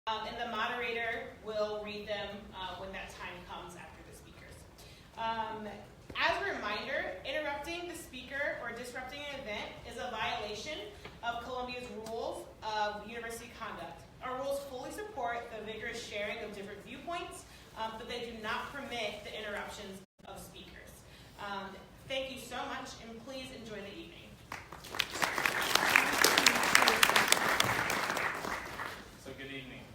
And the moderator will read them when that time comes after the speakers. As a reminder, interrupting the speaker or disrupting an event is a violation of Columbia's rules of university conduct. Our rules fully support the vigorous sharing of different viewpoints, but they do not permit the interruptions of speakers. Thank you so much, and please enjoy the evening. So good evening.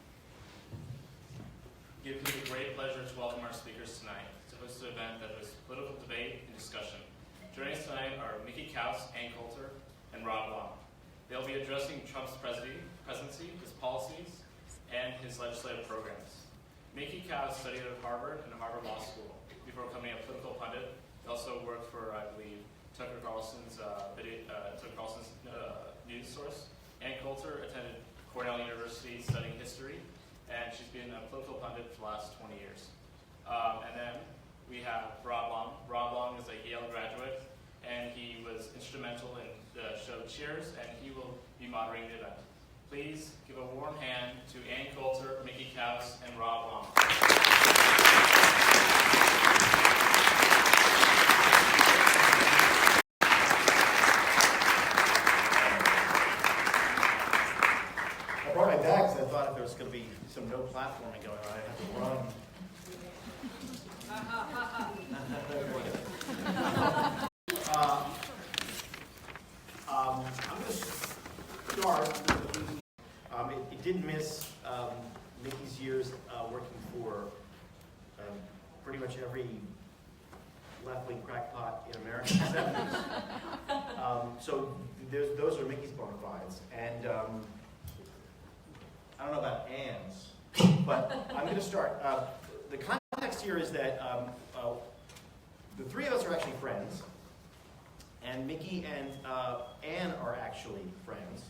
It gives me a great pleasure to welcome our speakers tonight to host an event that was political debate and discussion. Joining us tonight are Mickey Kaus, Ann Coulter, and Rob Long. They'll be addressing Trump's presidency, his policies, and his legislative programs. Mickey Kaus studied at Harvard and Harvard Law School before becoming a political pundit. He also worked for, I believe, Tucker Carlson's news source. Ann Coulter attended Cornell University studying history, and she's been a political pundit for the last 20 years. And then we have Rob Long. Rob Long is a Yale graduate, and he was instrumental in the show Cheers, and he will be moderating the event. Please give a warm hand to Ann Coulter, Mickey Kaus, and Rob Long. I brought my bags. I thought if there was going to be some no platforming going on, I'd have to run. I'm going to start. It didn't miss Mickey's years working for pretty much every left-wing crackpot in America in the 70s. So those are Mickey's bona fides. And I don't know about Ann's, but I'm going to start. The context here is that the three of us are actually friends, and Mickey and Ann are actually friends,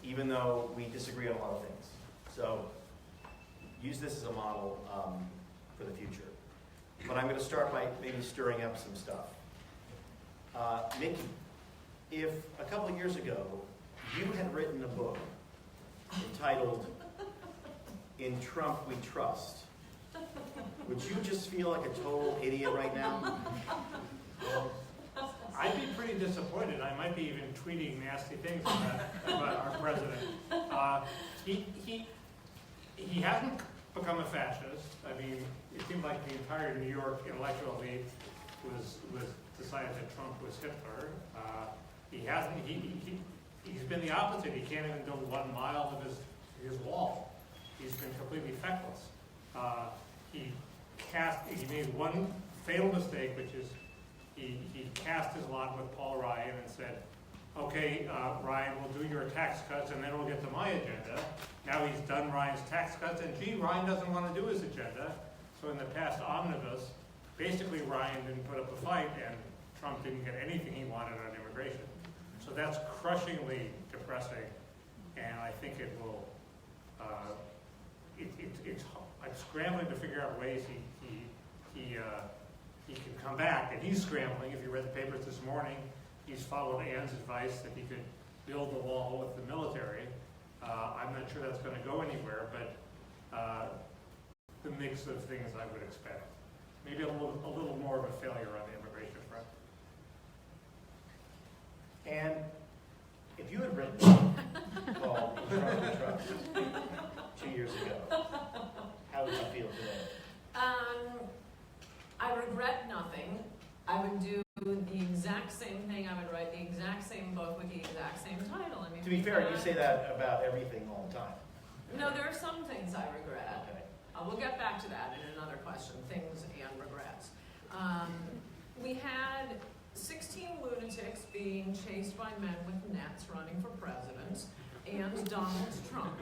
even though we disagree on a lot of things. So use this as a model for the future. But I'm going to start by maybe stirring up some stuff. Mickey, if a couple of years ago you had written a book entitled "In Trump We Trust," would you just feel like a total idiot right now? I'd be pretty disappointed. I might be even tweeting nasty things about our president. He hasn't become a fascist. I mean, it seemed like the entire New York intellectual elite was decided that Trump was Hitler. He hasn't. He's been the opposite. He can't even build 1 mile of his wall. He's been completely feckless. He made one fatal mistake, which is he cast his lot with Paul Ryan and said, okay, Ryan, we'll do your tax cuts and then we'll get to my agenda. Now he's done Ryan's tax cuts, and Ryan doesn't want to do his agenda. So in the past omnibus, basically Ryan didn't put up a fight and Trump didn't get anything he wanted on immigration. So that's crushingly depressing, and I think it will, I'm scrambling to figure out ways he can come back, and he's scrambling. If you read the papers this morning, he's followed Ann's advice that he could build the wall with the military. I'm not sure that's going to go anywhere, but the mix of things I would expect. Maybe a little more of a failure on the immigration front. And if you had written called "In Trump We Trust" 2 years ago, how would you feel today? I regret nothing. I would do the exact same thing. I would write the exact same book with the exact same title. I mean, To be fair, you say that about everything all the time. No, there are some things I regret. Okay. We'll get back to that in another question, things and regrets. We had 16 lunatics being chased by men with nets running for president, and Donald Trump.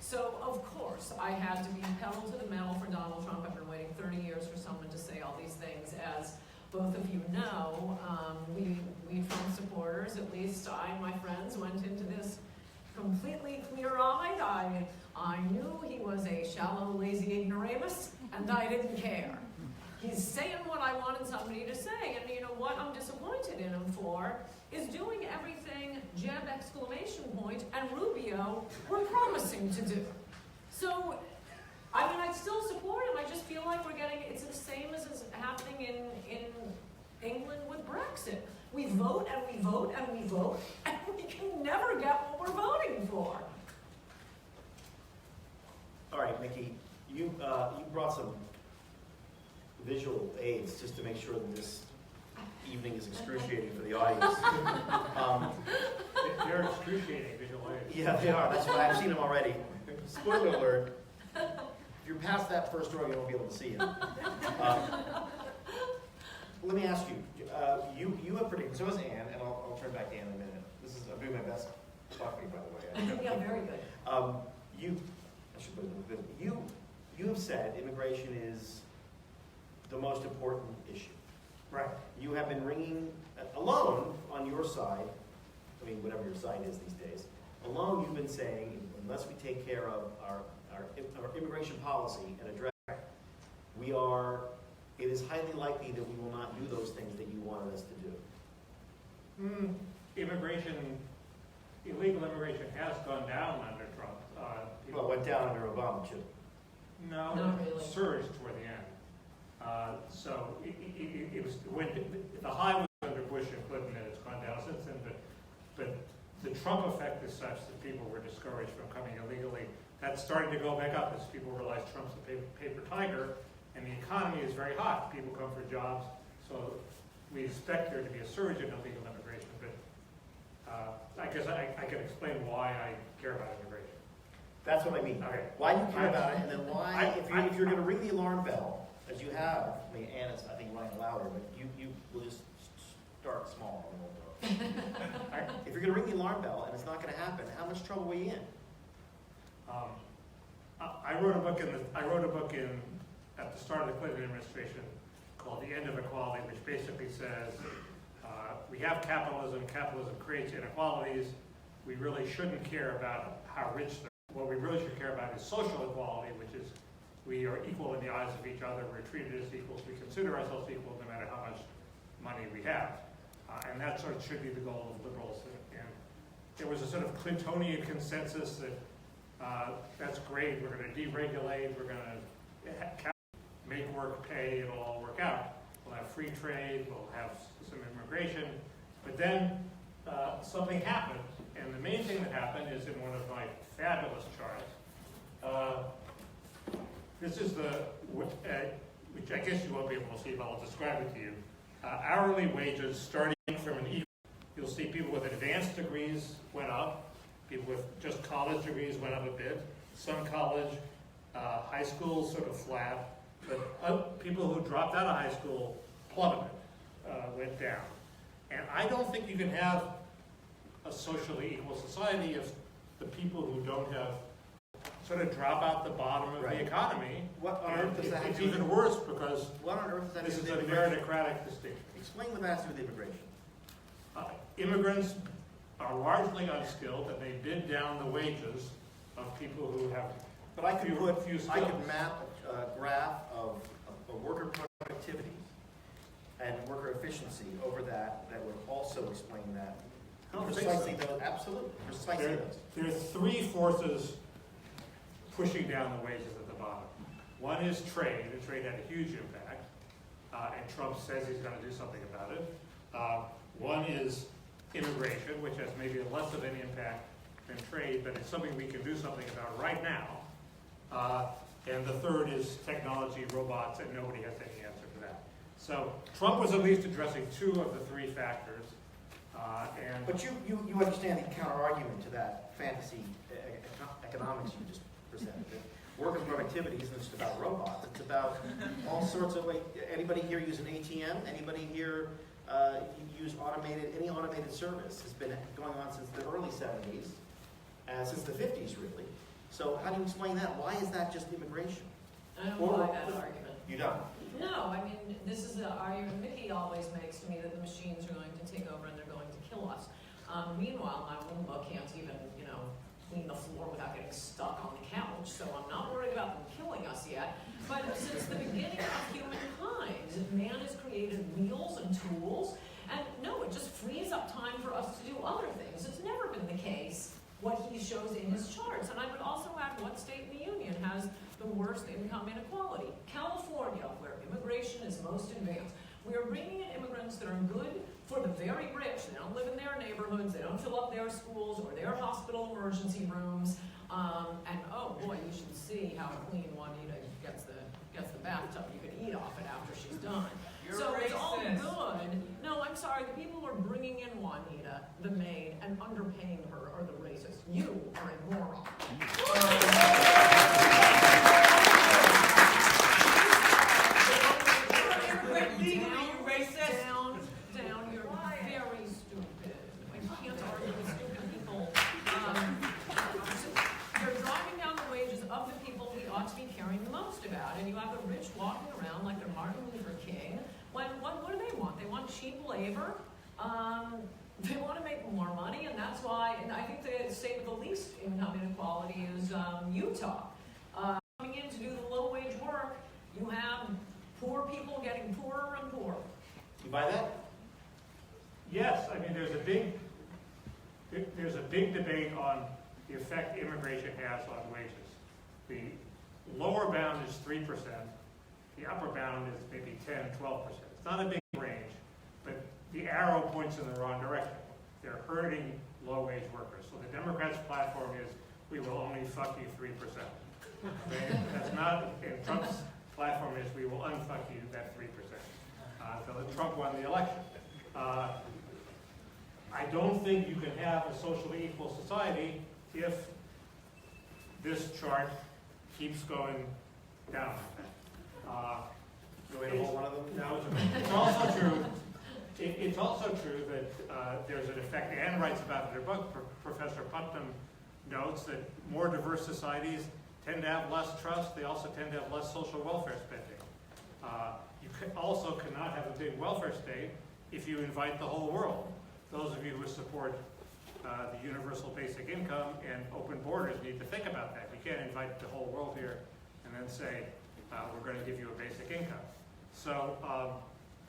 So, of course, I had to be pedal to the metal for Donald Trump. I've been waiting 30 years for someone to say all these things. As both of you know, we Trump supporters, at least I and my friends, went into this completely clear-eyed. I knew he was a shallow, lazy ignoramus, and I didn't care. He's saying what I wanted somebody to say, and you know what I'm disappointed in him for is doing everything Jeb ! And Rubio were promising to do. So, I mean, I still support him. I just feel like it's the same as is happening in England with Brexit. We vote and we vote and we vote, and we can never get what we're voting for. All right, Mickey, you brought some visual aids just to make sure that this evening is excruciating for the audience. They're excruciating visual aids. Yeah, they are. That's why I've seen them already. Spoiler alert. If you're past that first row, you won't be able to see it. Let me ask you. You have predicted. So is Anne, and I'll turn back to Anne in a minute. I'm doing my best talking, by the way. Yeah, very good. I should put it in the you have said immigration is the most important issue. Right. You have been ringing alone on your side. I mean, whatever your side is these days. Alone, you've been saying unless we take care of our immigration policy and address it is highly likely that we will not do those things that you wanted us to do. Illegal immigration has gone down under Trump. Well, it went down under Obama, too. No, Not it really. surged toward the end. So it was when the high was under Bush and Clinton, and it's gone down since then. But the Trump effect is such that people were discouraged from coming illegally. That's starting to go back up as people realize Trump's a paper tiger, and the economy is very hot. People come for jobs, so we expect there to be a surge in illegal immigration. But I guess I can explain why I care about immigration. That's what I mean. Okay. Why you care about it, and then why, if you're going to ring the alarm bell, as you have, I mean, Anne is, I think, running louder, but you will just start small. And we'll go. If you're going to ring the alarm bell and it's not going to happen, how much trouble are you in? I wrote a book at the start of the Clinton administration called "The End of Equality," which basically says we have capitalism. Capitalism creates inequalities. We really shouldn't care about how rich they're. What we really should care about is social equality, which is we are equal in the eyes of each other. We're treated as equals. We consider ourselves equal no matter how much money we have. And that sort of should be the goal of liberals. And there was a sort of Clintonian consensus that that's great. We're going to deregulate. We're going to make work pay. It'll all work out. We'll have free trade. We'll have some immigration. But then something happened. And the main thing that happened is in one of my fabulous charts. This is which I guess you won't be able to see, but I'll describe it to you. Hourly wages starting from an equal. You'll see people with advanced degrees went up. People with just college degrees went up a bit. Some college, high school sort of flat. But people who dropped out of high school plummeted, went down. And I don't think you can have a socially equal society if the people who don't have sort of drop out the bottom of the economy. What on earth does that have It's to do with even worse because what on earth does that this have is to do a with immigration? meritocratic distinction. Explain what that has to do with immigration. Immigrants are largely unskilled, and they bid down the wages of people who have. But I could few skills. I could map a graph of worker productivity and worker efficiency over that would also explain that. I don't think Precisely so. those, absolutely, precisely those. There are three forces pushing down the wages at the bottom. One is trade, and trade had a huge impact, and Trump says he's going to do something about it. One is immigration, which has maybe less of an impact than trade, but it's something we can do something about right now. And the third is technology, robots, and nobody has any answer for that. So Trump was at least addressing two of the three factors. But you understand the counter-argument to that fantasy economics you just presented. That worker productivity isn't just about robots. It's about all sorts of, anybody here use an ATM? Anybody here use any automated service? Has been going on since the early 70s, since the 50s really. So how do you explain that? Why is that just immigration? I don't buy that argument. You don't? No, I mean, this is the argument Mickey always makes to me that the machines are going to take over and they're going to kill us. Meanwhile, my Roomba can't even, clean the floor without getting stuck on the couch, so I'm not worried about them killing us yet. But since the beginning of humankind, man has created wheels and tools, and no, it just frees up time for us to do other things. It's never been the case what he shows in his charts. And I would also add, what state in the union has the worst income inequality? California, where immigration is most advanced. We are bringing in immigrants that are good for the very rich. They don't live in their neighborhoods, they don't fill up their schools or their hospital emergency rooms. And oh boy, you should see how clean Juanita gets the bathtub. You could eat off it after she's done. So it's all good. No, I'm sorry, the people who are bringing in Juanita, the maid, and underpaying her are the racists. You are a moron. Down, you're very stupid. I can't argue with stupid people. You're driving down the wages of the people we ought to be caring the most about, and you have the rich walking around like they're Martin Luther King. What do they want? They want cheap labor. They want to make more money, and that's why, and I think the state with the least income inequality is Utah. Coming in to do the low-wage work, you have poor people getting poorer and poorer. You buy that? Yes, I mean, there's a big debate on the effect immigration has on wages. The lower bound is 3%, the upper bound is maybe 10, 12%. It's not a big range, but the arrow points in the wrong direction. They're hurting low-wage workers. So the Democrats' platform is, we will only fuck you 3%. Okay? That's not, and Trump's platform is, we will unfuck you that 3%. So Trump won the election. I don't think you can have a socially equal society if this chart keeps going down. You want to hold one of them? No, it's also true. It's also true that there's an effect. Anne writes about it in her book. Professor Putnam notes that more diverse societies tend to have less trust. They also tend to have less social welfare spending. You also cannot have a big welfare state if you invite the whole world. Those of you who support the universal basic income and open borders need to think about that. You can't invite the whole world here and then say, we're going to give you a basic income. So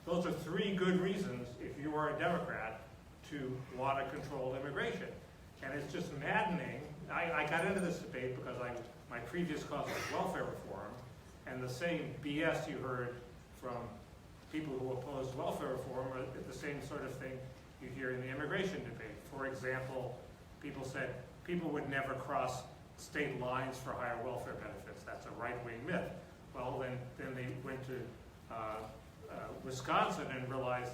those are three good reasons, if you are a Democrat, to want to control immigration. And it's just maddening. I got into this debate because my previous cause was welfare reform, and the same BS you heard from people who oppose welfare reform are the same sort of thing you hear in the immigration debate. For example, people said people would never cross state lines for higher welfare benefits. That's a right-wing myth. Well, then they went to Wisconsin and realized,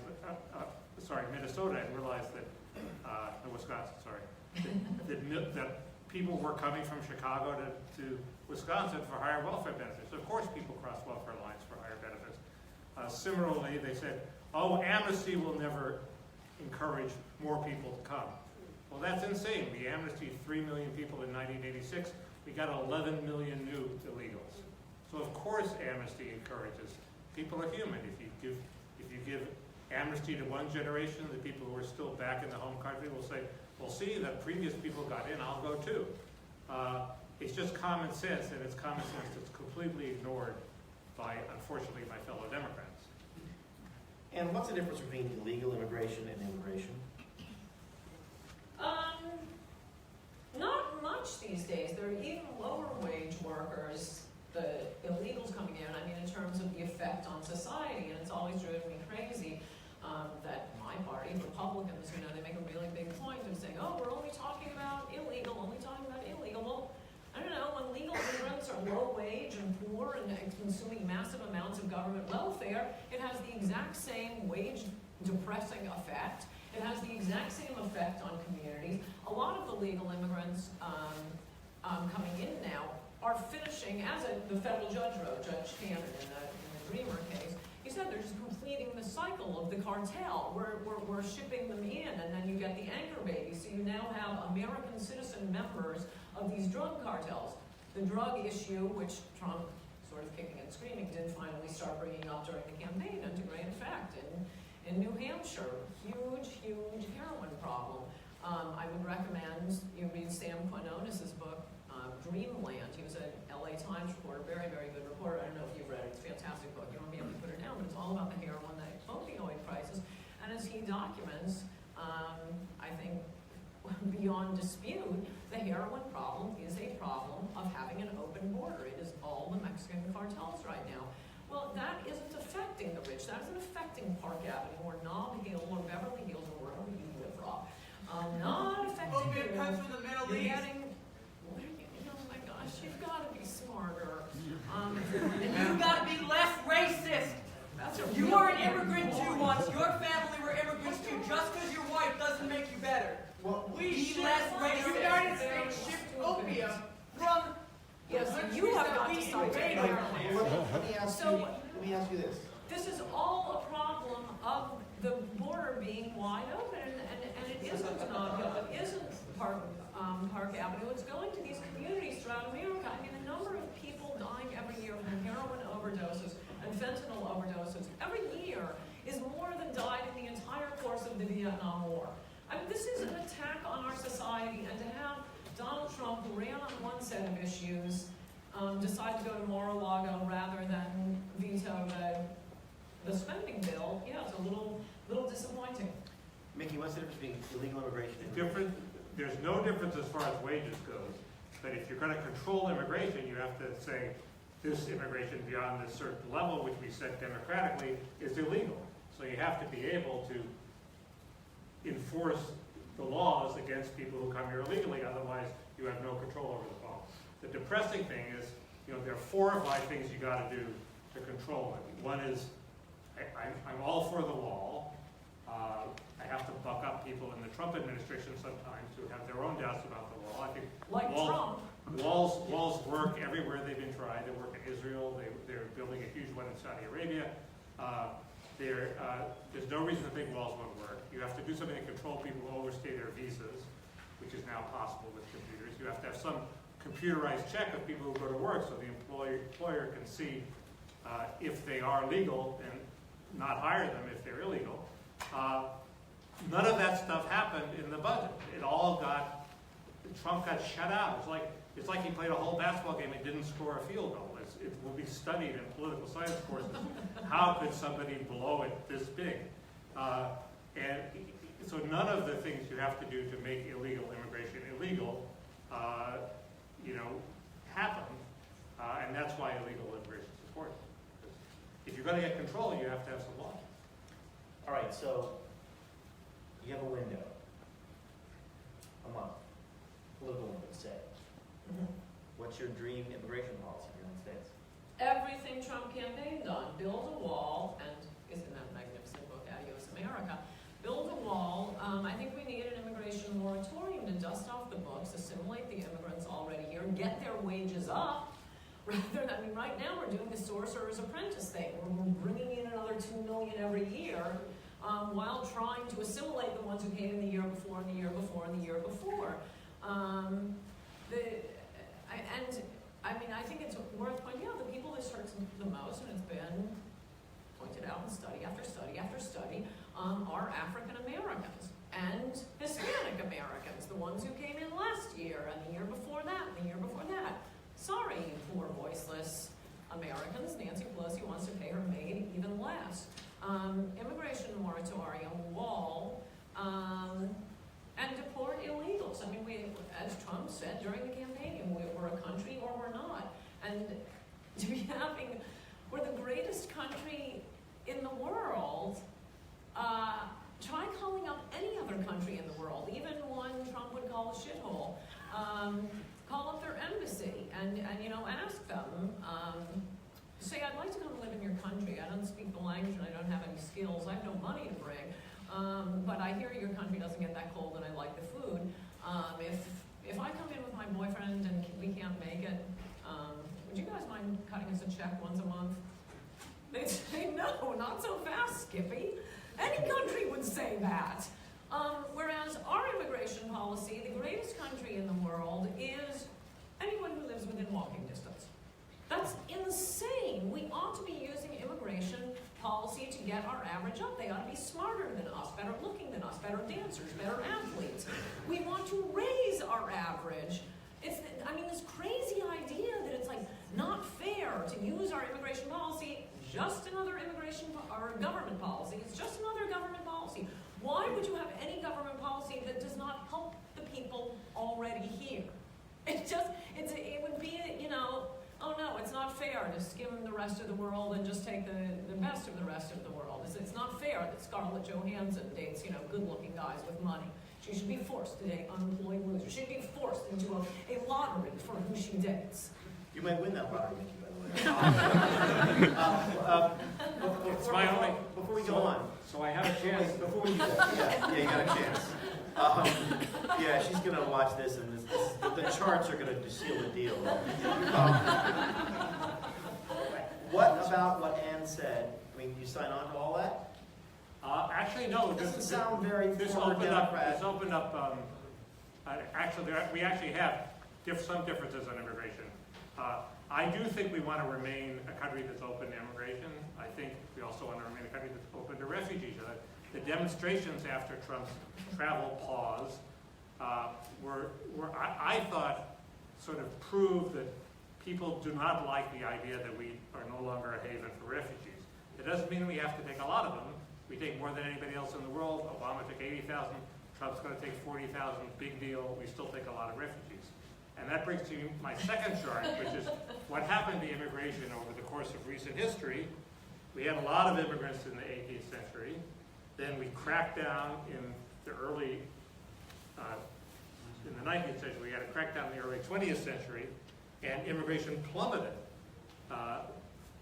Minnesota, and realized that, that people were coming from Chicago to Wisconsin for higher welfare benefits. Of course people cross welfare lines for higher benefits. Similarly, they said, oh, amnesty will never encourage more people to come. Well, that's insane. The amnesty 3 million people in 1986. We got 11 million new illegals. So of course amnesty encourages. People are human. If you give amnesty to one generation, the people who are still back in the home country will say, well, see, the previous people got in, I'll go too. It's just common sense, and it's common sense that's completely ignored by, unfortunately, my fellow Democrats. And what's the difference between illegal immigration and immigration? Not much these days. There are even lower wage workers, the illegals coming in, I mean, in terms of the effect on society, and it's always driven me crazy that my party, Republicans, they make a really big point of saying, oh, we're only talking about illegal, only talking about illegal. Well, I don't know, when legal immigrants are low wage and poor and consuming massive amounts of government welfare, it has the exact same wage depressing effect. It has the exact same effect on communities. A lot of the legal immigrants coming in now are finishing, as the federal judge wrote, Judge Cannon in the Dreamer case, he said they're just completing the cycle of the cartel. We're shipping them in, and then you get the anchor babies. So you now have American citizen members of these drug cartels. The drug issue, which Trump, sort of kicking and screaming, did finally start bringing up during the campaign, and to great effect. In New Hampshire, huge heroin problem. I would recommend you read Sam Quinones's book, Dreamland. He was an LA Times reporter, very, very good reporter. I don't know if you've read it. It's a fantastic book. You won't be able to put it down, but it's all about the heroin, the opioid crisis. And as he documents, I think beyond dispute, the heroin problem is a problem of having an open border. It is all the Mexican cartels right now. Well, that isn't affecting the rich. That isn't affecting Park Avenue or Nob Hill or Beverly Hills or wherever you live, Rob. Not affecting Opium you. comes from the Middle You're East. getting, oh my gosh, you've got to be smarter. And You've got to be less racist. that's a You real were an good immigrant too point. once. Your family were immigrants too. Just because you're white doesn't make you better. Well, Be less racist. The United States shipped opium from Yes, countries you have that got we to start invaded. taking let me ask So- you this. This is all a problem of the border being wide open, and it isn't Nob Hill, it isn't Park Avenue. It's going to these communities throughout America. I mean, the number of people dying every year from heroin overdoses and fentanyl overdoses every year is more than died in the entire course of the Vietnam War. I mean, this is an attack on our society, and to have Donald Trump, who ran on one set of issues, decide to go to Mar-a-Lago rather than veto the spending bill, yeah, it's a little disappointing. Mickey, what's the difference between illegal immigration and Different, there's no difference as far as wages goes, but if you're gonna control immigration, you have to say, this immigration beyond this certain level, which we set democratically, is illegal. So you have to be able to enforce the laws against people who come here illegally, otherwise you have no control over the problem. The depressing thing is, there are 4 or 5 things you gotta do to control it. One is, I'm all for the wall. I have to buck up people in the Trump administration sometimes who have their own doubts about the wall. I think Like Trump. walls work everywhere they've been tried. They work in Israel. They're building a huge one in Saudi Arabia. There's no reason to think walls won't work. You have to do something to control people who overstay their visas, which is now possible with computers. You have to have some computerized check of people who go to work so the employer can see if they are legal and not hire them if they're illegal. None of that stuff happened in the budget. Trump got shut out. It's like he played a whole basketball game and didn't score a field goal. It will be studied in political science courses. How could somebody blow it this big? And so none of the things you have to do to make illegal immigration illegal, happen. And that's why illegal immigration is important. If you're going to get control, you have to have some law. All right, so you have a window, a month, political window, say. What's your dream immigration policy in the United States? Everything Trump campaigned on, build a wall, and isn't that a magnificent book, Adios America? Build a wall. I think we need an immigration moratorium to dust off the books, assimilate the immigrants already here, get their wages up. Rather than, right now we're doing the sorcerer's apprentice thing. We're bringing in another 2 million every year while trying to assimilate the ones who came in the year before and the year before and the year before. I think it's worth pointing out the people this hurts the most, and it's been pointed out in study after study after study, are African Americans and Hispanic Americans, the ones who came in last year and the year before that and the year before that. Sorry, you poor voiceless Americans. Nancy Pelosi wants to pay her maid even less. Immigration moratorium, wall, and deport illegals. I mean, as Trump said during the campaign, we're a country or we're not. And to be we're the greatest country in the world. Try calling up any other country in the world, even one Trump would call a shithole. Call up their embassy and ask them, say, I'd like to come live in your country. I don't speak the language and I don't have any skills. I have no money to bring. But I hear your country doesn't get that cold and I like the food. If I come in with my boyfriend and we can't make it, would you guys mind cutting us a check once a month? They'd say, no, not so fast, Skippy. Any country would say that. Whereas our immigration policy, the greatest country in the world, is anyone who lives within walking distance. That's insane. We ought to be using immigration policy to get our average up. They ought to be smarter than us, better looking than us, better dancers, better athletes. We want to raise our average. This crazy idea that it's not fair to use our immigration policy, just another government policy. It's just another government policy. Why would you have any government policy that does not help the people already here. It would be, oh no, it's not fair to skim the rest of the world and just take the best of the rest of the world. It's not fair that Scarlett Johansson dates, good-looking guys with money. She should be forced to date unemployed losers. She should be forced into a lottery for who she dates. You might win that lottery, Mickey, by the way. It's my only. Before we go on. So I have a chance. Before we do that, yeah, you got a chance. Yeah, she's going to watch this, and the charts are going to seal the deal. What about what Ann said? I mean, you sign on to all that? Actually, no. It doesn't sound very This former opened up. Democrat. This opened up. We actually have some differences on immigration. I do think we want to remain a country that's open to immigration. I think we also want to remain a country that's open to refugees. The demonstrations after Trump's travel pause I thought, sort of proved that people do not like the idea that we are no longer a haven for refugees. It doesn't mean we have to take a lot of them. We take more than anybody else in the world. Obama took 80,000. Trump's going to take 40,000. Big deal. We still take a lot of refugees. And that brings to my second chart, which is what happened to immigration over the course of recent history. We had a lot of immigrants in the 18th century. Then we cracked down in the early, in the 19th century. We had a crackdown in the early 20th century, and immigration plummeted.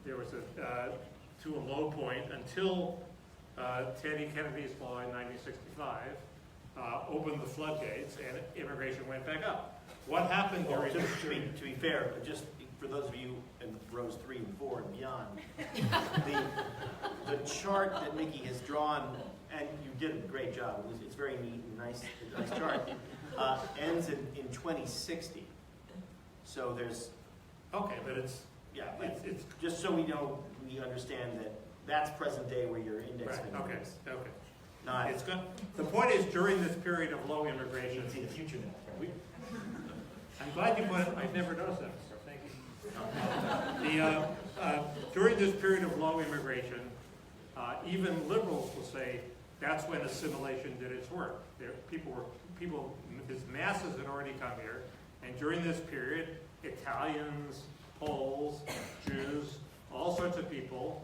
There was to a low point until Teddy Kennedy's law in 1965 opened the floodgates, and immigration went back up. What happened during to be fair, just for those of you in rows 3 and 4 and beyond, the chart that Mickey has drawn, and you did a great job. It's very neat and nice chart. Ends in 2060. So there's okay, but it's it's just so we understand that that's present day where your index right. finger is. Okay. Not It's good. The point is, during this period of low you immigration, can see the future now. I'm glad you put it. I've never noticed that before. Thank you. During this period of low immigration, even liberals will say that's when assimilation did its work. His masses had already come here, and during this period, Italians, Poles, Jews, all sorts of people,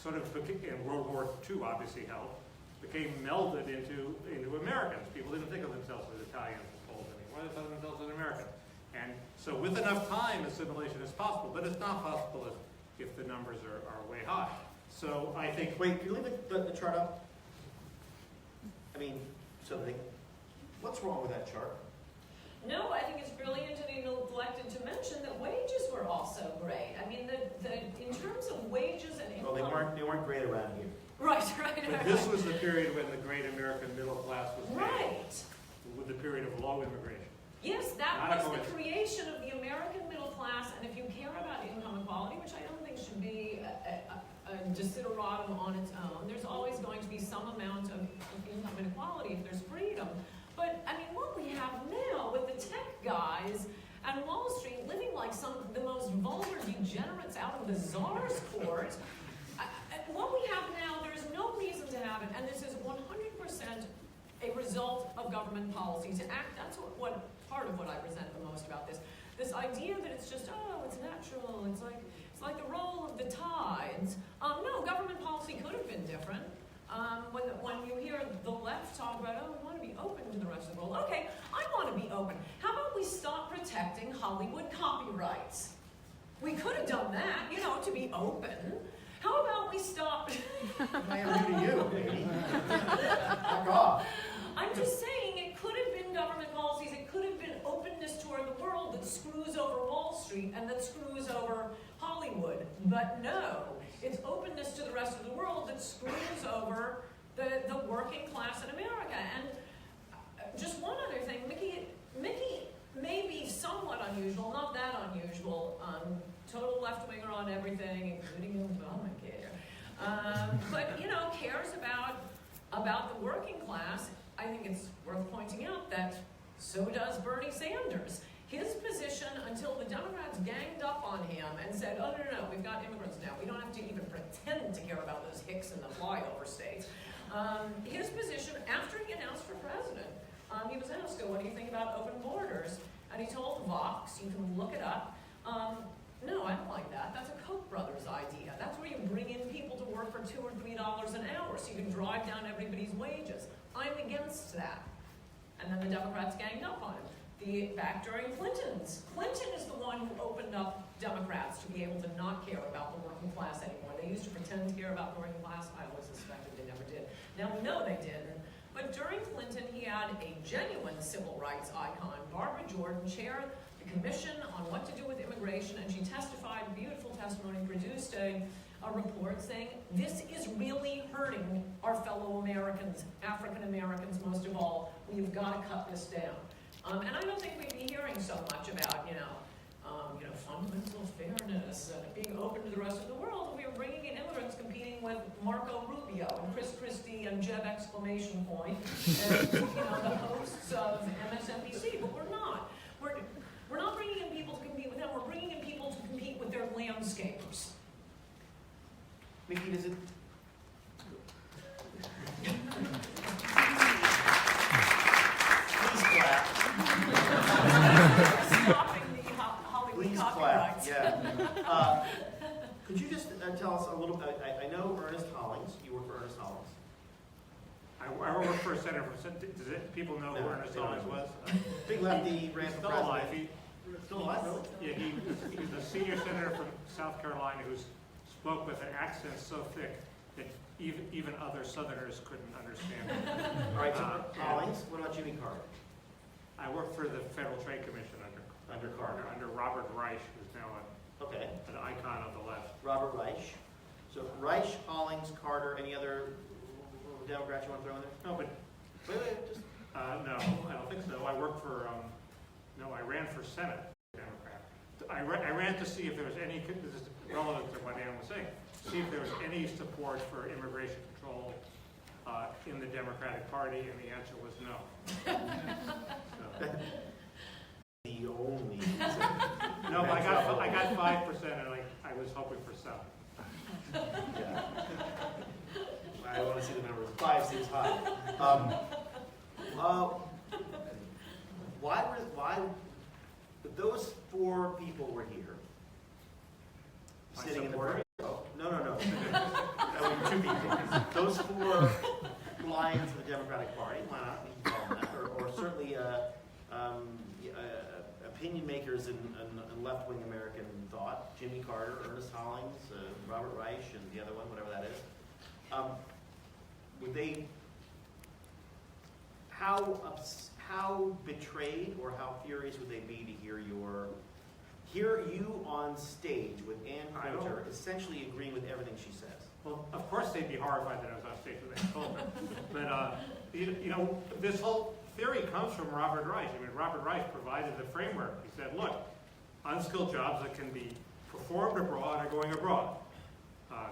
sort of in World War II obviously helped, became melded into Americans. People didn't think of themselves as Italians and Poles anymore. They thought of themselves as Americans. And so with enough time, assimilation is possible, but it's not possible if the numbers are way high. So I think... Wait, can you leave the chart up? I mean, what's wrong with that chart? No, I think it's brilliant, and he neglected to mention that wages were also great. I mean, in terms of wages and income... Well, they weren't great around here. Right. But this was the period when the great American middle class was made. Right. With the period of low immigration. Yes, that was the creation of the American middle class, and if you care about income equality, which I don't think should be a desideratum on its own, there's always going to be some amount of income inequality if there's freedom. But, I mean, what we have now with the tech guys and Wall Street living like some of the most vulgar degenerates out of the czar's court, what we have now, there's no reason to have it, and this is 100% a result of government policy to act. That's what part of what I resent the most about this. This idea that it's just, it's natural, it's like the roll of the tides. No, government policy could have been different. When you hear the left talk about, we want to be open to the rest of the world. Okay, I want to be open. How about we stop protecting Hollywood copyrights? We could have done that, to be open. How about we stop? I am new to you, baby. Back off. I'm just saying it could have been government policies, it could have been openness toward the world that screws over Wall Street and that screws over Hollywood. But no, it's openness to the rest of the world that screws over the working class in America. And just one other thing, Mickey may be somewhat unusual, not that unusual, total left-winger on everything, including Obamacare. But, cares about the working class. I think it's worth pointing out that so does Bernie Sanders. His position until the Democrats ganged up on him and said, no, we've got immigrants now. We don't have to even pretend to care about those hicks in the flyover states. His position, after he announced for president, he was asked, what do you think about open borders? And he told Vox, you can look it up, no, I don't like that. That's a Koch brothers idea. That's where you bring in people to work for $2 or $3 an hour so you can drive down everybody's wages. I'm against that. And then the Democrats ganged up on him. Back during Clinton is the one who opened up Democrats to be able to not care about the working class anymore. They used to pretend to care about the working class. I always suspected they never did. Now we know they did. But during Clinton, he had a genuine civil rights icon. Barbara Jordan chaired the commission on what to do with immigration, and she testified, beautiful testimony, produced a report saying, this is really hurting our fellow Americans, African Americans most of all. We've got to cut this down. And I don't think we'd be hearing so much about, fundamental fairness and being open to the rest of the world if we were bringing in immigrants competing with Marco Rubio and Chris Christie and Jeb exclamation point and, the hosts of MSNBC. But we're not. We're not bringing in people to compete with them. We're bringing in people to compete with their landscapers. Mickey, does it? Please clap. Stopping the Hollywood Please copyrights. clap. Yeah. Could you just tell us a little bit? I know Ernest Hollings. You work for Ernest Hollings. I work for a senator from, people know who Ernest Hollings was? Big lefty, ran He's for still president. alive. Still alive, really? Yeah, he's a senior senator from South Carolina who spoke with an accent so thick that even other Southerners couldn't understand it. All right, so Hollings. What about Jimmy Carter? I work for the Federal Trade Commission Under Carter. under Robert Reich, who's now Okay. an icon of the left. Robert Reich. So Reich, Hollings, Carter. Any other Democrats you want to throw in there? No, but Wait, just. no, I don't think so. I work for, I ran for Senate, Democrat. I ran to see if there was any, this is relevant to what Ann was saying, see if there was any support for immigration control in the Democratic Party, and the answer was no. So, The only. no, but I got 5%, and I was hoping for 7. Yeah. I want to see the numbers. 5 seems high. Why those 4 people were here, My sitting in the supporters? No. That would be 2 people. Those 4 lions of the Democratic Party. Why not? We can call them that. Or certainly opinion makers in left-wing American thought. Jimmy Carter, Ernest Hollings, Robert Reich, and the other one, whatever that is. Would they? How betrayed or how furious would they be to hear you on stage with Ann Coulter essentially agreeing with everything she says? Well, of course they'd be horrified that I was on stage with Ann Coulter. But, this whole theory comes from Robert Reich. I mean, Robert Reich provided the framework. He said, look, unskilled jobs that can be performed abroad are going abroad.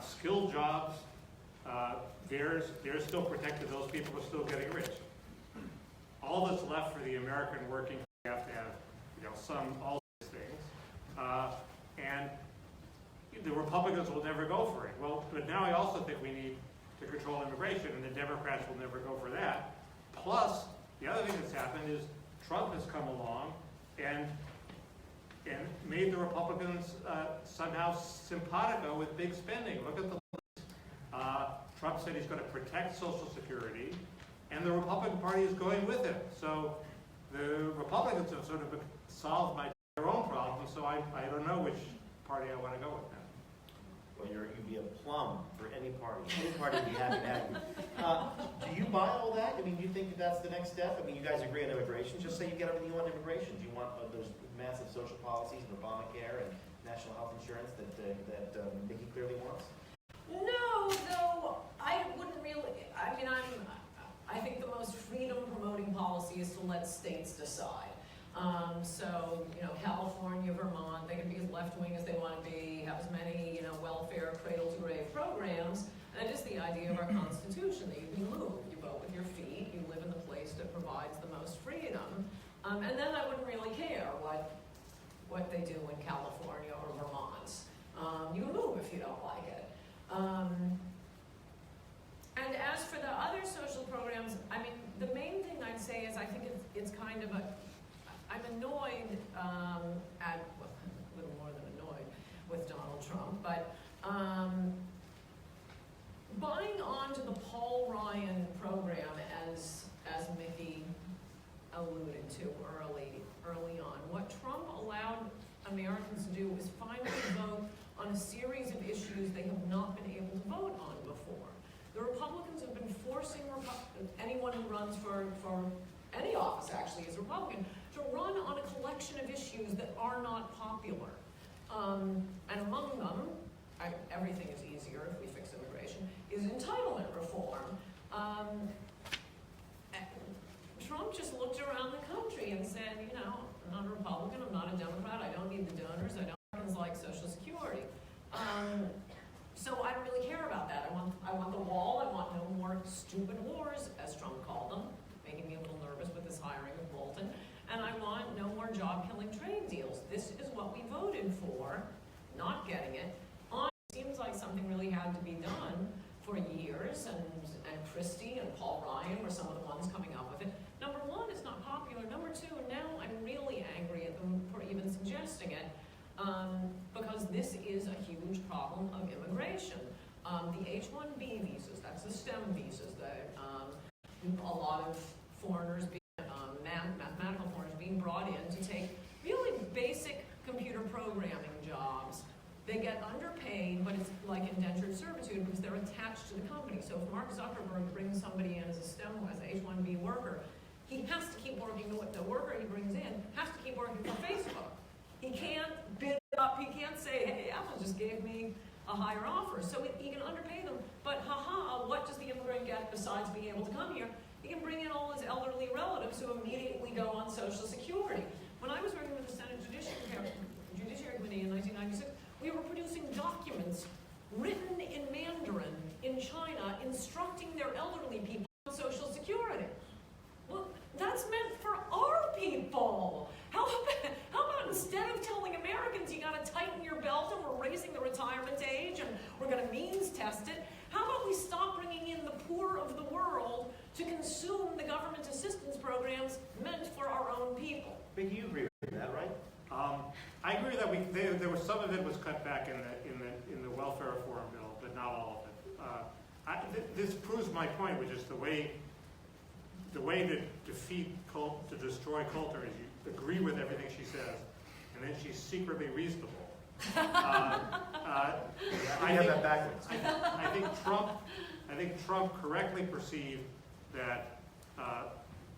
Skilled jobs, they're still protected. Those people are still getting rich. All that's left for the American working, you have to have, all these things. And the Republicans will never go for it. Well, but now I also think we need to control immigration, and the Democrats will never go for that. Plus, the other thing that's happened is Trump has come along and made the Republicans somehow simpatico with big spending. Look at the Trump said he's going to protect Social Security, and the Republican Party is going with him. So the Republicans have sort of solved their own problems, so I don't know which party I want to go with now. Well, you'd be a plum for any party. Any party would be happy to have you. Do you buy all that? I mean, do you think that's the next step? I mean, you guys agree on immigration. Just say you get everything you want in immigration. Do you want those massive social policies and Obamacare and national health insurance that Nikki clearly wants? No, though I wouldn't really. I mean, I think the most freedom-promoting policy is to let states decide. So, California, Vermont, they can be as left-wing as they want to be, have as many, welfare, cradle-to-grave programs. And it is the idea of our Constitution that you can move. You vote with your feet. You live in the place that provides the most freedom. And then I wouldn't really care what they do in California or Vermont. You can move if you don't like it. And as for the other social programs, I mean, the main thing I'd say is I think it's it's kind of I'm annoyed well, a little more than annoyed with Donald Trump, but buying onto the Paul Ryan program, as Mickey alluded to early on, what Trump allowed Americans to do is finally vote on a series of issues they have not been able to vote on before. The Republicans have been forcing anyone who runs for any office, actually, as a Republican, to run on a collection of issues that are not popular. And among them, everything is easier if we fix immigration, is entitlement reform. Trump just looked around the country and said, you know, I'm not a Republican, I'm not a Democrat, I don't need the donors, I don't like Social Security. So I don't really care about that. I want the wall, I want no more stupid wars, as Trump called them, making me a little nervous with his hiring of Bolton, and I want no more job-killing trade deals. This is what we voted for, not getting it. It seems like something really had to be done for years, and Christie and Paul Ryan were some of the ones coming up with it. Number one, it's not popular. Number two, now I'm really angry at them for even suggesting it, because this is a huge problem of immigration. The H-1B visas, that's the STEM visas, that a lot of foreigners, mathematical foreigners being brought in to take really basic computer programming jobs. They get underpaid, but it's like indentured servitude because they're attached to the company. So if Mark Zuckerberg brings somebody in as a STEM, as an H-1B worker, he has to keep working. The worker he brings in has to keep working for Facebook. He can't bid up. He can't say, hey, Apple just gave me a higher offer. So he can underpay them. But what does the immigrant get besides being able to come here? He can bring in all his elderly relatives who immediately go on Social Security. When I was working with the Senate Judiciary Committee in 1996, we were producing documents written in Mandarin in China instructing their elderly people on Social Security. Well, that's meant for our people. How about instead of telling Americans you got to tighten your belt and we're raising the retirement age and we're going to means test it, how about we stop bringing in the poor of the world to consume the government assistance programs meant for our own people? Mickey, you agree with that, right? I agree that there was some of it was cut back in the welfare reform bill, but not all of it. This proves my point, which is the way to destroy Coulter is you agree with everything she says, and then she's secretly reasonable. I have that backwards. I think Trump correctly perceived that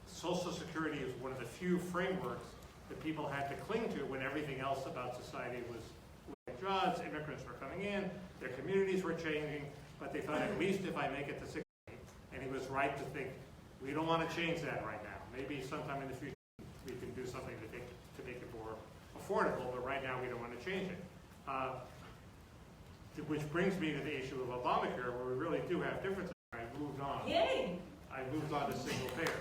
Social Security is one of the few frameworks that people had to cling to when everything else about society was losing jobs, immigrants were coming in, their communities were changing, but they thought at least if I make it to 60, and he was right to think, we don't want to change that right now. Maybe sometime in the future we can do something to make it more affordable, but right now we don't want to change it. Which brings me to the issue of Obamacare, where we really do have differences. I moved on. Yay! I moved on to single payer.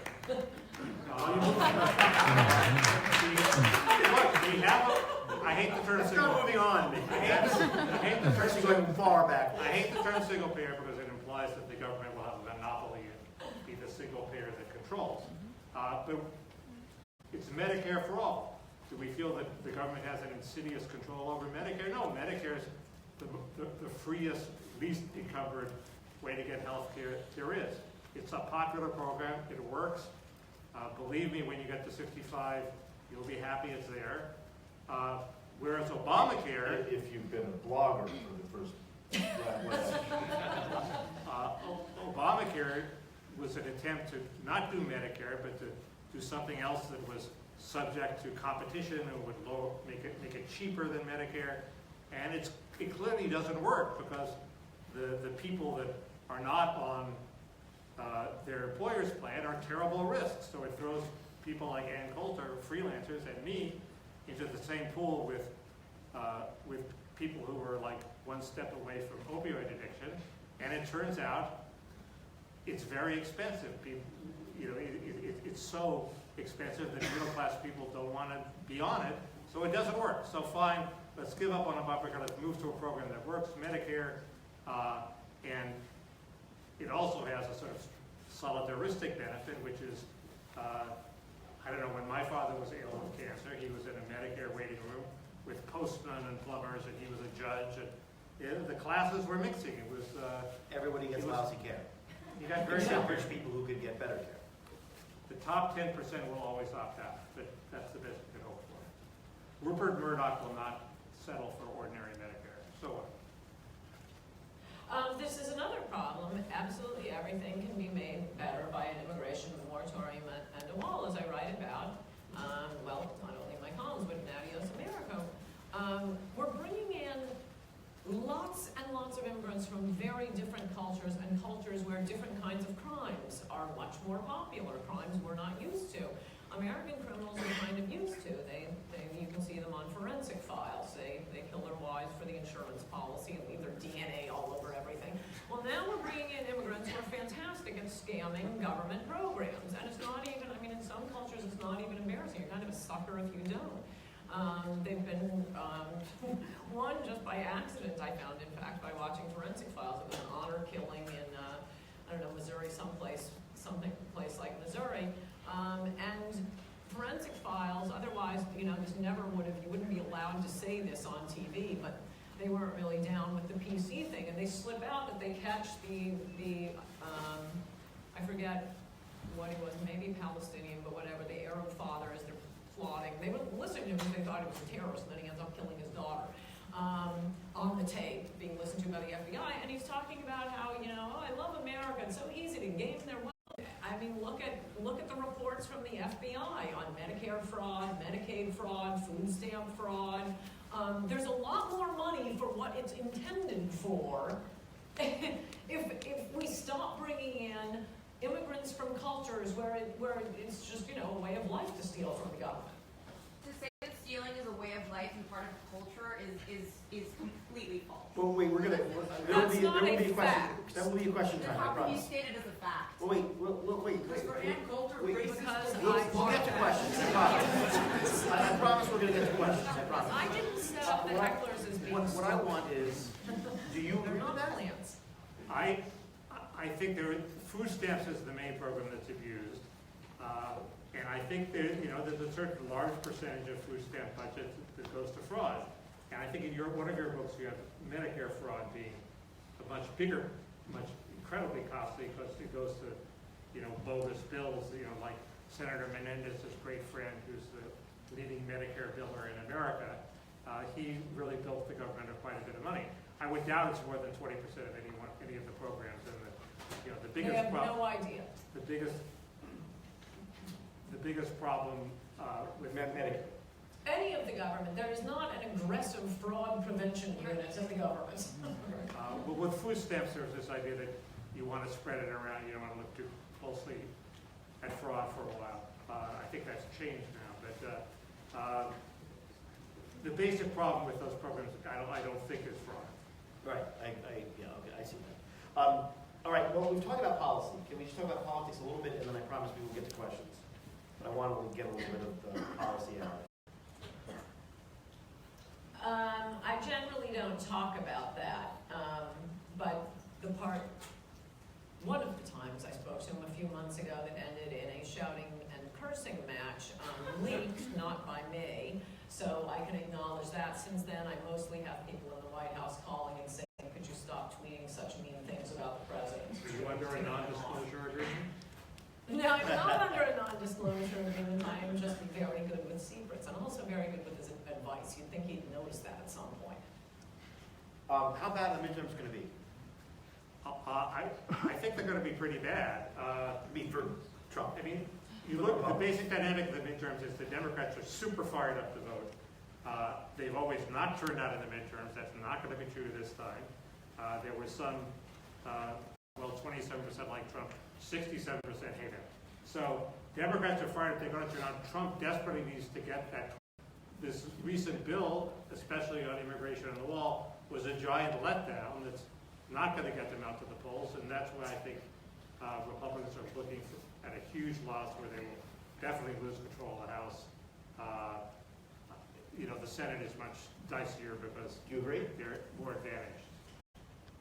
I hate the term Let's single. start moving on. I hate the term First, single. going far back. I hate the term single payer because it implies that the government will have a monopoly and be the single payer that controls. But it's Medicare for all. Do we feel that the government has an insidious control over Medicare? No, Medicare is the freest, least encumbered way to get health care there is. It's a popular program. It works. Believe me, when you get to 65, you'll be happy it's there. Whereas Obamacare, If you've been a blogger for the first Obamacare was an attempt to not do Medicare, but to do something else that was subject to competition and would make it cheaper than Medicare. And it clearly doesn't work because the people that are not on their employer's plan are terrible risks. So it throws people like Ann Coulter, freelancers, and me into the same pool with people who were like one step away from opioid addiction. And it turns out it's very expensive. It's so expensive that middle-class people don't want to be on it, so it doesn't work. So fine, let's give up on Obamacare. Let's move to a program that works, Medicare, and it also has a sort of solidaristic benefit, which is I don't know, when my father was ill with cancer, he was in a Medicare waiting room with postmen and plumbers, and he was a judge. And the classes were mixing. It was Everybody gets It was- lousy care. you got very Except good. rich people who could get better care. The top 10% will always opt out, but that's the best you can hope for. Rupert Murdoch will not settle for ordinary Medicare. So what? This is another problem. Absolutely everything can be made better by an immigration moratorium and a wall, as I write about. Well, not only in my columns, but in Adios America. We're bringing in lots and lots of immigrants from very different cultures and cultures where different kinds of crimes are much more popular, crimes we're not used to. American criminals are kind of used to. You can see them on forensic files. They kill their wives for the insurance policy and leave their DNA all over everything. Well, now we're bringing in immigrants who are fantastic at scamming government programs. And it's not even, I mean, in some cultures it's not even embarrassing. You're kind of a sucker if you don't. They've been, one just by accident I found, in fact, by watching forensic files. It was an honor killing in, I don't know, Missouri, someplace like Missouri. And forensic files, otherwise, you know, this never would have, you wouldn't be allowed to say this on TV, but they weren't really down with the PC thing, and they slip out that they catch I forget what he was, maybe Palestinian, but whatever, the Arab father as they're plotting. They were listening to him because they thought he was a terrorist, and then he ends up killing his daughter. On the tape, being listened to by the FBI, and he's talking about how, you know, oh, I love America, it's so easy to game their wealth. I mean, look at the reports from the FBI on Medicare fraud, Medicaid fraud, food stamp fraud. There's a lot more money for what it's intended for if we stop bringing in immigrants from cultures where it's just, you know, a way of life to steal from the government. To say that stealing is a way of life and part of culture is completely false. Well, wait, there That's will not be a a question. fact. That will be a question Then time, I how can you promise. state it as a fact? Well, wait. Because for Ann Coulter, Wait, racist because is We'll get to questions, I promise. I promise we're gonna get to questions, I promise. I didn't set up the hecklers as being What I want is, do you They're agree not with that? plants. I think food stamps is the main program that's abused. And I think there's a certain large percentage of food stamp budget that goes to fraud. And I think in one of your books you have Medicare fraud being a much bigger, much incredibly costly because it goes to, bogus bills, like Senator Menendez's great friend who's the leading Medicare biller in America. He really built the government of quite a bit of money. I would doubt it's more than 20% of any of the programs. And the They biggest have problem. no idea. The biggest problem with Medicare. Any of the government, there is not an aggressive fraud prevention unit in the government. but with food stamps, there's this idea that you want to spread it around. You don't want to look too closely at fraud for a while. I think that's changed now, but the basic problem with those programs, I don't think is fraud. Right, okay, I see that. All right, well, we've talked about policy. Can we just talk about politics a little bit, and then I promise we will get to questions. But I want to get a little bit of the policy out. I generally don't talk about that, but one of the times I spoke to him a few months ago that ended in a shouting and cursing match, leaked, not by me, so I can acknowledge that. Since then, I mostly have people in the White House calling and saying, could you stop tweeting such mean things about the president? Are you under a non-disclosure agreement? No, I'm not under a non-disclosure agreement. I am just very good with secrets and also very good with his advice. You'd think he'd notice that at some point. How bad are the midterms going to be? I think they're going to be pretty bad. For Trump. I mean, you look at the basic dynamic of the midterms is the Democrats are super fired up to vote. They've always not turned out in the midterms. That's not going to be true this time. There was some, 27% like Trump, 67% hate him. So Democrats are fired up. They're going to turn out. Trump desperately needs to get this recent bill, especially on immigration and the wall, was a giant letdown that's not going to get them out to the polls, and that's why I think Republicans are looking at a huge loss where they will definitely lose control of the House. The Senate is much dicier because Do you agree? they're more advantaged.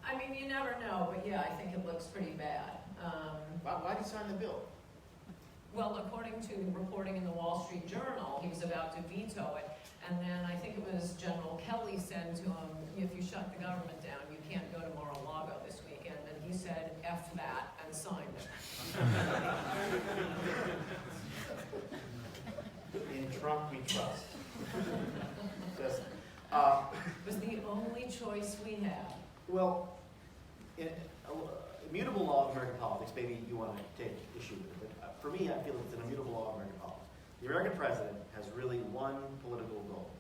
I mean, you never know, but yeah, I think it looks pretty bad. Why did he sign the bill? Well, according to reporting in the Wall Street Journal, he was about to veto it. And then I think it was General Kelly said to him, if you shut the government down, you can't go to Mar-a-Lago this weekend. And he said, F that, and signed it. In Trump we trust. Just, It was the only choice we had. well, in immutable law of American politics, maybe you want to take issue with it, but for me, I feel it's an immutable law of American politics. The American president has really one political goal: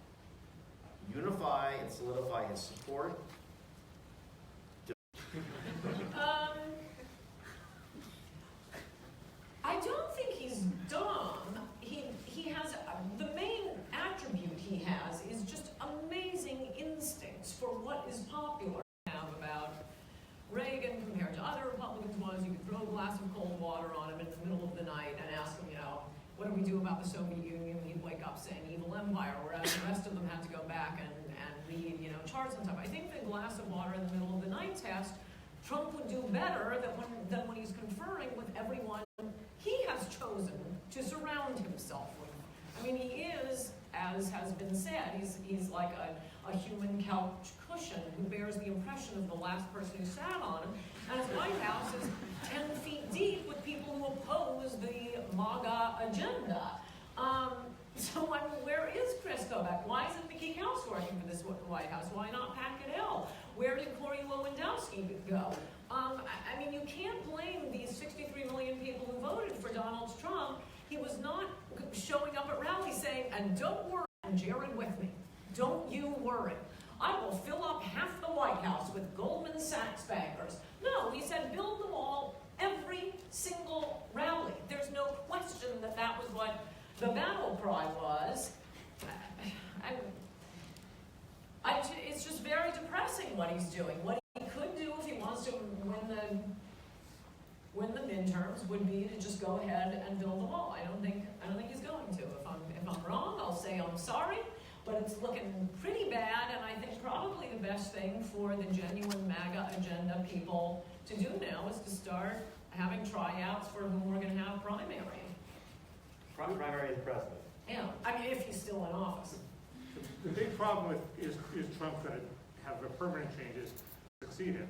unify and solidify his support. I don't think he's dumb. He has the main attribute he has is just amazing instincts for what is popular. Have about Reagan compared to other Republicans was you could throw a glass of cold water on him in the middle of the night and ask him, what do we do about the Soviet Union? And he'd wake up saying evil empire, whereas the rest of them had to go back and read, charts and stuff. I think the glass of water in the middle of the night test, Trump would do better than when he's conferring with everyone he has chosen to surround himself with. I mean, he is, as has been said, he's like a human couch cushion who bears the impression of the last person who sat on him. And his White House is 10 feet deep with people who oppose the MAGA agenda. So, I mean, where is Chris Kobach? Why isn't Mickey House working for this White House? Why not Pat Goodell? Where did Corey Lewandowski go? I mean, you can't blame these 63 million people who voted for Donald Trump. He was not showing up at rallies saying, and don't worry, I'm Jared with me. Don't you worry. I will fill up half the White House with Goldman Sachs bankers. No, he said build the wall every single rally. There's no question that that was what the battle cry was. It's just very depressing what he's doing. What he could do if he wants to win the midterms would be to just go ahead and build the wall. I don't think he's going to. If I'm wrong, I'll say I'm sorry. But it's looking pretty bad, and I think probably the best thing for the genuine MAGA agenda people to do now is to start having tryouts for whom we're going to have primary. Primary the president. Yeah, I mean, if he's still in office. The big problem with is Trump going to have a permanent changes succeeded?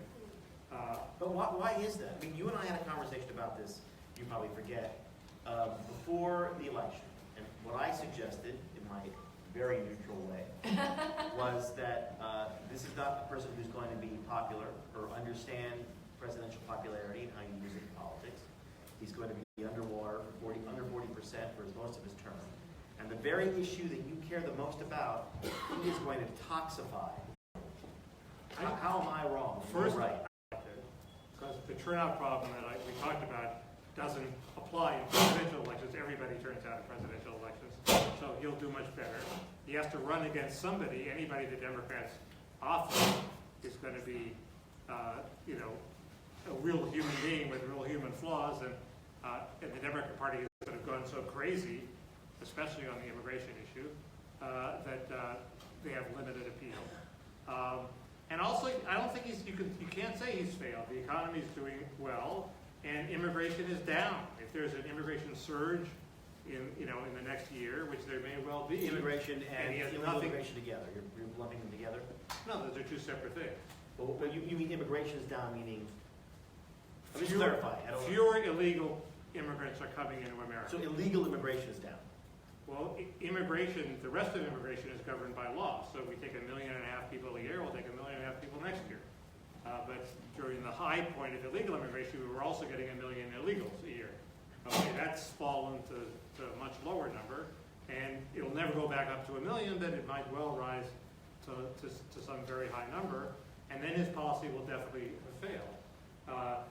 But why is that? I mean, you and I had a conversation about this, you probably forget, before the election. And what I suggested, in my very neutral way, was that this is not a person who's going to be popular or understand presidential popularity and how you use it in politics. He's going to be underwater, under 40% for most of his term. And the very issue that you care the most about, he is going to toxify. How am I wrong? First, You're right. Because the turnout problem that we talked about doesn't apply in presidential elections. Everybody turns out in presidential elections, so he'll do much better. He has to run against somebody. Anybody the Democrats offer is going to be, a real human being with real human flaws, and the Democratic Party has sort of gone so crazy, especially on the immigration issue, that they have limited appeal. And also, I don't think you can't say he's failed. The economy is doing well, and immigration is down. If there's an immigration surge in the next year, which there may well be, Immigration and he has illegal nothing. immigration together. You're lumping them together. No, those are two separate things. But you mean immigration is down, meaning? Let me just clarify. Fewer illegal immigrants are coming into America. So illegal immigration is down. Well, immigration, the rest of immigration is governed by law. So if we take 1.5 million people a year, we'll take 1.5 million people next year. But during the high point of illegal immigration, we were also getting 1 million illegals a year. Okay, that's fallen to a much lower number, and it'll never go back up to 1 million, but it might well rise to some very high number, and then his policy will definitely have failed.